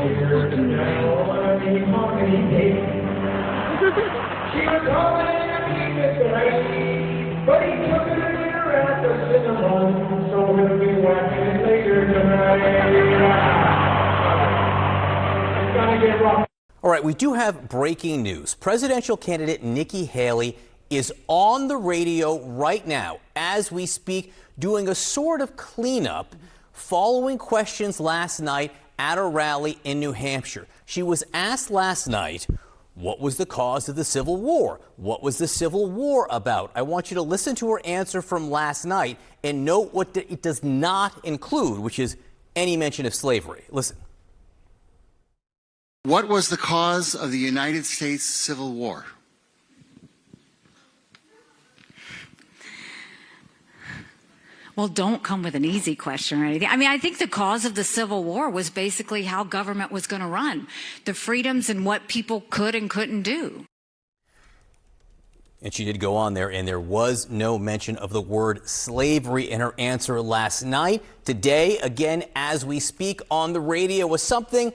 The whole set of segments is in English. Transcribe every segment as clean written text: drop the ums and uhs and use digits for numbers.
here to know what I mean, She was hoping to keep it right, but he took it in her at the cinnamon, so we'll be whacking it later tonight. It's gonna get rough. All right, we do have breaking news. Presidential candidate Nikki Haley is on the radio right now as we speak, doing a sort of cleanup following questions last night at a rally in New Hampshire. She was asked last night, what was the cause of the Civil War? What was the Civil War about? I want you to listen to her answer from last night and note what it does not include, which is any mention of slavery. Listen. What was the cause of the United States Civil War? Well, don't come with an easy question or anything. I mean, I think the cause of the Civil War was basically how government was going to run, the freedoms and what people could and couldn't do. And she did go on there, and there was no mention of the word slavery in her answer last night. Today, again, as we speak on the radio, was something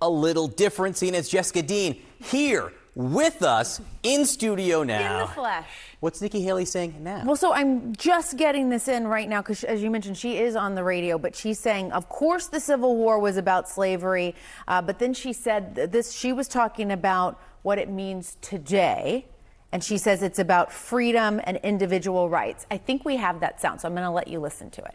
a little different. Seeing as Jessica Dean here with us in studio now. In the flesh. What's Nikki Haley saying now? Well, so I'm just getting this in right now because, as you mentioned, she is on the radio, but she's saying, of course, the Civil War was about slavery, but then she said this. She was talking about what it means today, and she says it's about freedom and individual rights. I think we have that sound, so I'm going to let you listen to it.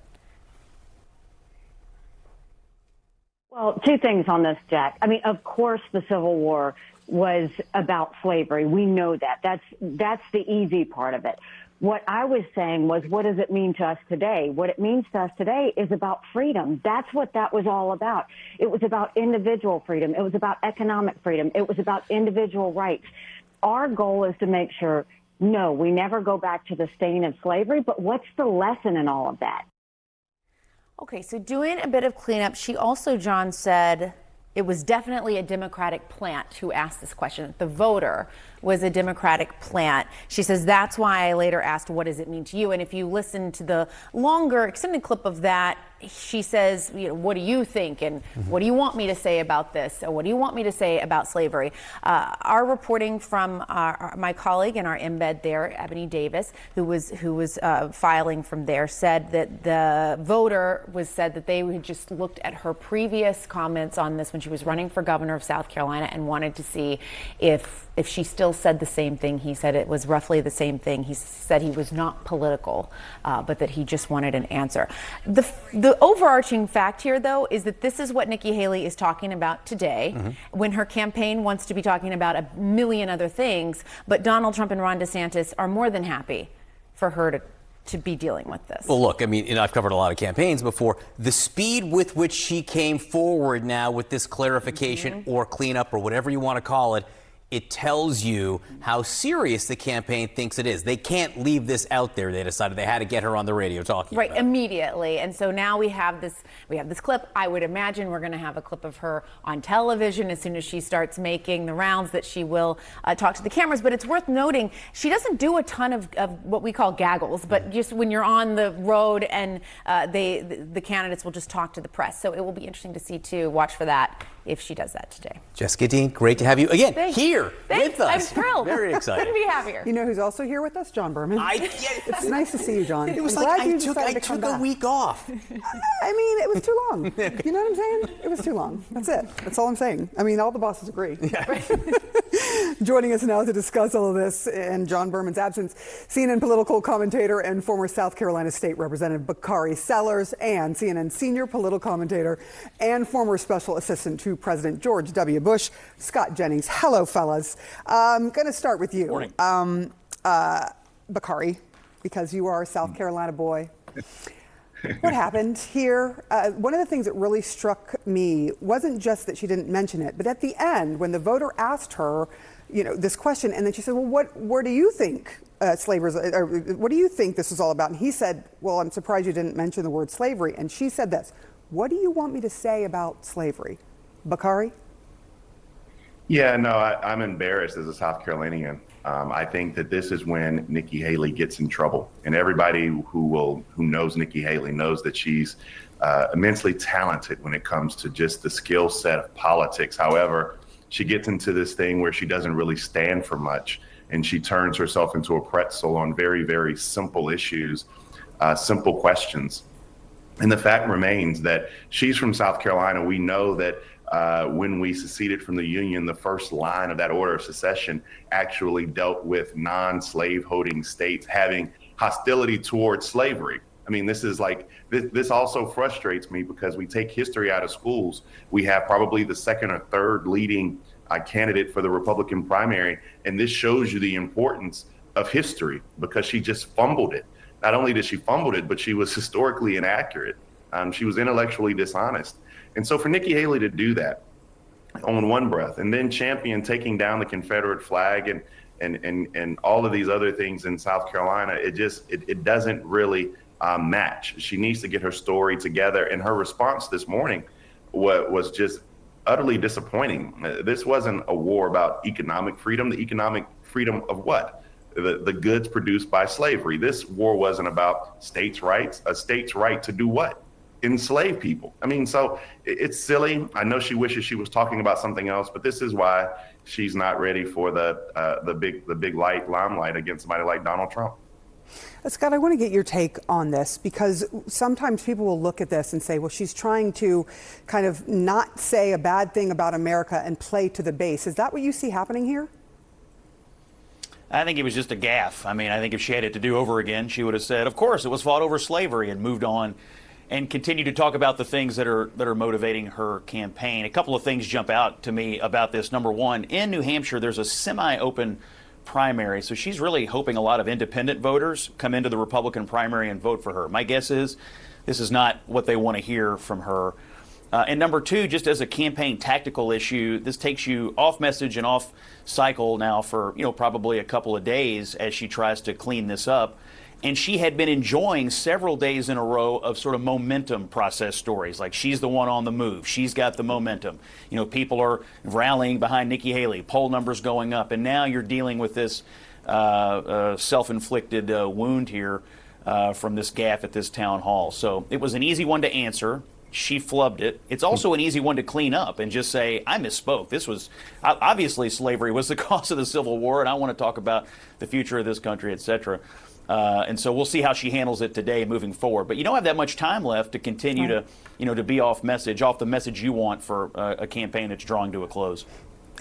Well, two things on this, Jack. I mean, of course, the Civil War was about slavery. We know that. That's the easy part of it. What I was saying was, what does it mean to us today? What it means to us today is about freedom. That's what that was all about. It was about individual freedom. It was about economic freedom. It was about individual rights. Our goal is to make sure, no, we never go back to the stain of slavery, but what's the lesson in all of that? Okay, so doing a bit of cleanup, she also, John, said it was definitely a Democratic plant who asked this question. The voter was a Democratic plant. She says, that's why I later asked, what does it mean to you? And if you listen to the longer extended clip of that, she says, you know, what do you think? And what do you want me to say about this? Or what do you want me to say about slavery? Our reporting from my colleague in our embed there, Ebony Davis, who was filing from there, said that the voter said that they had just looked at her previous comments on this when she was running for governor of South Carolina and wanted to see if she still said the same thing. He said it was roughly the same thing. He said he was not political, but that he just wanted an answer. The overarching fact here, though, is that this is what Nikki Haley is talking about today, when her campaign wants to be talking about a million other things, but Donald Trump and Ron DeSantis are more than happy for her to be dealing with this. Well, look, I mean, I've covered a lot of campaigns before. The speed with which she came forward now with this clarification or cleanup or whatever you want to call it, it tells you how serious the campaign thinks it is. They can't leave this out there. They decided they had to get her on the radio talking about it. Immediately. And so now we have this clip. I would imagine we're going to have a clip of her on television as soon as she starts making the rounds, that she will talk to the cameras. But it's worth noting, she doesn't do a ton of what we call gaggles, but just when you're on the road and the candidates will just talk to the press. So it will be interesting to see, too. Watch for that if she does that today. Jessica Dean, great to have you again here Thanks. with us. I'm thrilled. Very excited. Couldn't be happier. You know who's also here with us? John Berman. It's nice to see you, John. It was I'm like glad I took a week off. I mean, it was too long. You know what I'm saying? It was too long. That's it. That's all I'm saying. I mean, all the bosses agree. Yeah. Joining us now to discuss all of this in John Berman's absence, CNN political commentator and former South Carolina State Representative Bakari Sellers, and CNN senior political commentator and former special assistant to President George W. Bush, Scott Jennings. Hello, fellas. I'm going to start with you. Morning. Bakari, because you are a South Carolina boy. What happened here? One of the things that really struck me wasn't just that she didn't mention it, but at the end, when the voter asked her, you know, this question, and then she said, well, where do you think what do you think this is all about? And he said, well, I'm surprised you didn't mention the word slavery. And she said this, what do you want me to say about slavery? Bakari? Yeah, no, I'm embarrassed as a South Carolinian. I think that this is when Nikki Haley gets in trouble, and everybody who knows Nikki Haley knows that she's immensely talented when it comes to just the skill set of politics. However, she gets into this thing where she doesn't really stand for much, and she turns herself into a pretzel on very, very simple issues, simple questions. And the fact remains that she's from South Carolina. We know that when we seceded from the Union, the first line of that order of secession actually dealt with non-slave holding states having hostility towards slavery. I mean, this is like, this also frustrates me because we take history out of schools. We have probably the second or third leading candidate for the Republican primary. And this shows you the importance of history because she just fumbled it. Not only did she fumble it, but she was historically inaccurate. She was intellectually dishonest. And so for Nikki Haley to do that on one breath and then champion taking down the Confederate flag and all of these other things in South Carolina, it doesn't really match. She needs to get her story together. And her response this morning was just utterly disappointing. This wasn't a war about economic freedom. The economic freedom of what? The goods produced by slavery. This war wasn't about states' rights. A state's right to do what? Enslave people. I mean, so it's silly. I know she wishes she was talking about something else, but this is why she's not ready for the big limelight against somebody like Donald Trump. Scott, I want to get your take on this because sometimes people will look at this and say, well, she's trying to kind of not say a bad thing about America and play to the base. Is that what you see happening here? I think it was just a gaffe. I mean, I think if she had it to do over again, she would have said, of course, it was fought over slavery and moved on and continue to talk about the things that are motivating her campaign. A couple of things jump out to me about this. Number one, in New Hampshire, there's a semi-open primary, so she's really hoping a lot of independent voters come into the Republican primary and vote for her. My guess is this is not what they want to hear from her. And number two, just as a campaign tactical issue, this takes you off message and off cycle now for, probably a couple of days as she tries to clean this up. And she had been enjoying several days in a row of sort of momentum process stories, like she's the one on the move. She's got the momentum. People are rallying behind Nikki Haley, poll numbers going up. And now you're dealing with this self-inflicted wound here from this gaffe at this town hall. So it was an easy one to answer. She flubbed it. It's also an easy one to clean up and just say, I misspoke. This was obviously slavery was the cause of the Civil War, and I want to talk about the future of this country, et cetera. And so we'll see how she handles it today moving forward. But you don't have that much time left to continue to, to be off the message you want for a campaign that's drawing to a close.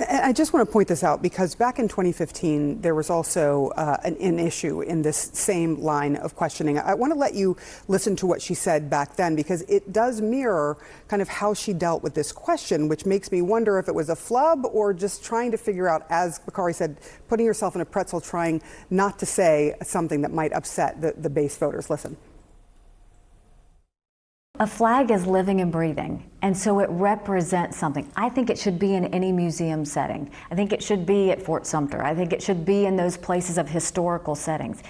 And I just want to point this out because back in 2015, there was also an issue in this same line of questioning. I want to let you listen to what she said back then because it does mirror kind of how she dealt with this question, which makes me wonder if it was a flub or just trying to figure out, as Bakari said, putting yourself in a pretzel, trying not to say something that might upset the base voters. Listen. A flag is living and breathing, and so it represents something. I think it should be in any museum setting. I think it should be at Fort Sumter. I think it should be in those places of historical settings,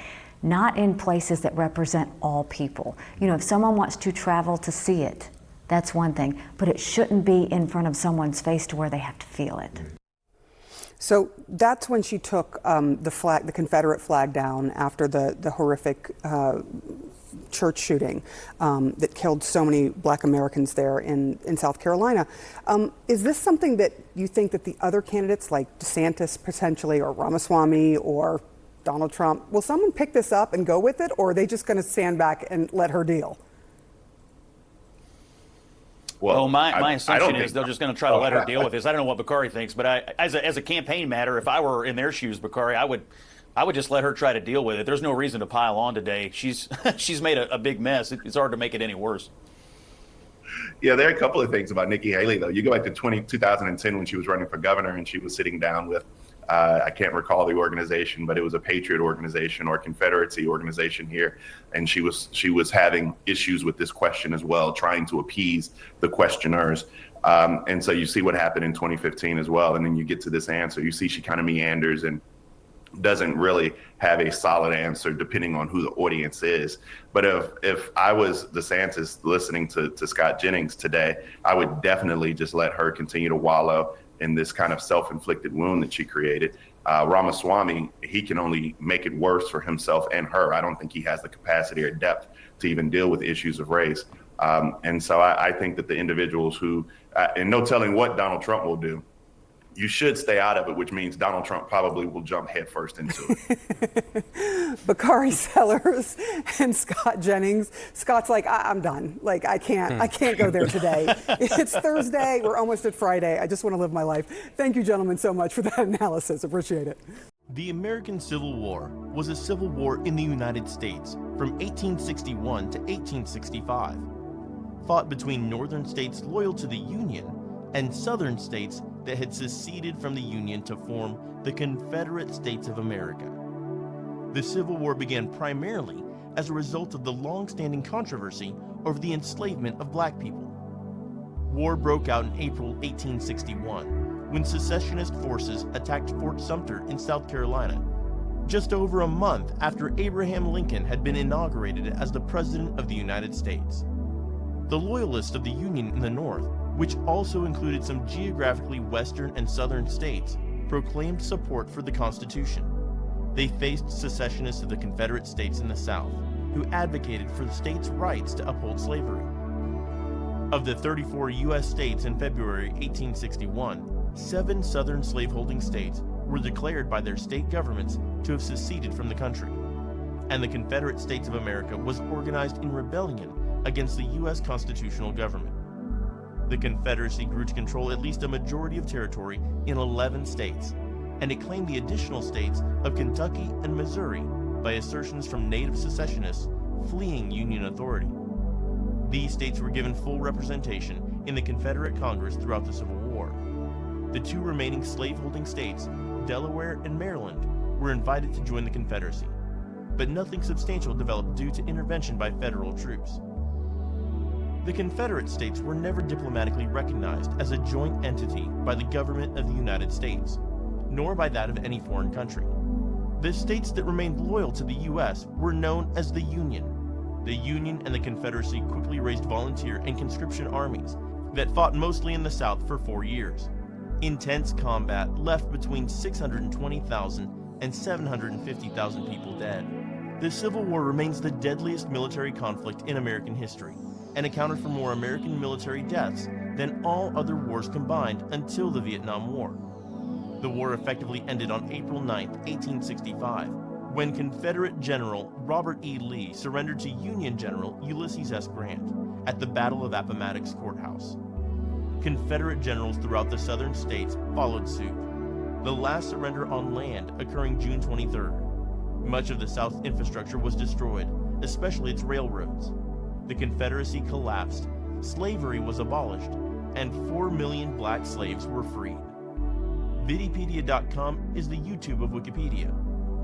not in places that represent all people. If someone wants to travel to see it, that's one thing, but it shouldn't be in front of someone's face to where they have to feel it. So that's when she took the Confederate flag down after the horrific church shooting that killed so many Black Americans there in South Carolina. Is this something that you think that the other candidates like DeSantis potentially or Ramaswamy or Donald Trump, will someone pick this up and go with it, or are they just going to stand back and let her deal? Well, my assumption is they're just going to try to let her deal with this. I don't know what Bakari thinks, but as a campaign matter, if I were in their shoes, Bakari, I would just let her try to deal with it. There's no reason to pile on today. She's made a big mess. It's hard to make it any worse. Yeah, there are a couple of things about Nikki Haley, though. You go back to 2010 when she was running for governor and she was sitting down with, I can't recall the organization, but it was a Patriot organization or Confederacy organization here. And she was having issues with this question as well, trying to appease the questioners. And so you see what happened in 2015 as well. And then you get to this answer. You see she kind of meanders and doesn't really have a solid answer depending on who the audience is. But if I was DeSantis listening to Scott Jennings today, I would definitely just let her continue to wallow in this kind of self-inflicted wound that she created. Ramaswamy, he can only make it worse for himself and her. I don't think he has the capacity or depth to even deal with issues of race. And so I think that the individuals who, and no telling what Donald Trump will do, you should stay out of it, which means Donald Trump probably will jump headfirst into it. Bakari Sellers and Scott Jennings. Scott's like, I'm done. Like, I can't go there today. It's Thursday. We're almost at Friday. I just want to live my life. Thank you, gentlemen, so much for that analysis. Appreciate it. The American Civil War was a civil war in the United States from 1861 to 1865, fought between northern states loyal to the Union and southern states that had seceded from the Union to form the Confederate States of America. The Civil War began primarily as a result of the long-standing controversy over the enslavement of black people. War broke out in April 1861 when secessionist forces attacked Fort Sumter in South Carolina, just over a month after Abraham Lincoln had been inaugurated as the President of the United States. The Loyalists of the Union in the North, which also included some geographically western and southern states, proclaimed support for the Constitution. They faced secessionists of the Confederate States in the South, who advocated for the states' rights to uphold slavery. Of the 34 U.S. states in February 1861, 7 southern slaveholding states were declared by their state governments to have seceded from the country, and the Confederate States of America was organized in rebellion against the U.S. constitutional government. The Confederacy grew to control at least a majority of territory in 11 states, and it claimed the additional states of Kentucky and Missouri by assertions from native secessionists fleeing Union authority. These states were given full representation in the Confederate Congress throughout the Civil War. The 2 remaining slaveholding states, Delaware and Maryland, were invited to join the Confederacy, but nothing substantial developed due to intervention by federal troops. The Confederate States were never diplomatically recognized as a joint entity by the government of the United States, nor by that of any foreign country. The states that remained loyal to the U.S. were known as the Union. The Union and the Confederacy quickly raised volunteer and conscription armies that fought mostly in the South for 4 years. Intense combat left between 620,000 and 750,000 people dead. The Civil War remains the deadliest military conflict in American history, and accounted for more American military deaths than all other wars combined until the Vietnam War. The war effectively ended on April 9, 1865, when Confederate General Robert E. Lee surrendered to Union General Ulysses S. Grant at the Battle of Appomattox Courthouse. Confederate generals throughout the southern states followed suit, the last surrender on land occurring June 23rd. Much of the South's infrastructure was destroyed, especially its railroads. The Confederacy collapsed, slavery was abolished, and 4 million black slaves were freed. Vidipedia.com is the YouTube of Wikipedia.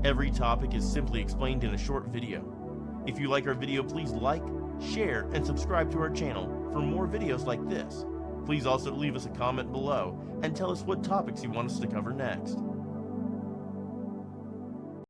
Every topic is simply explained in a short video. If you like our video, please like, share, and subscribe to our channel for more videos like this. Please also leave us a comment below and tell us what topics you want us to cover next.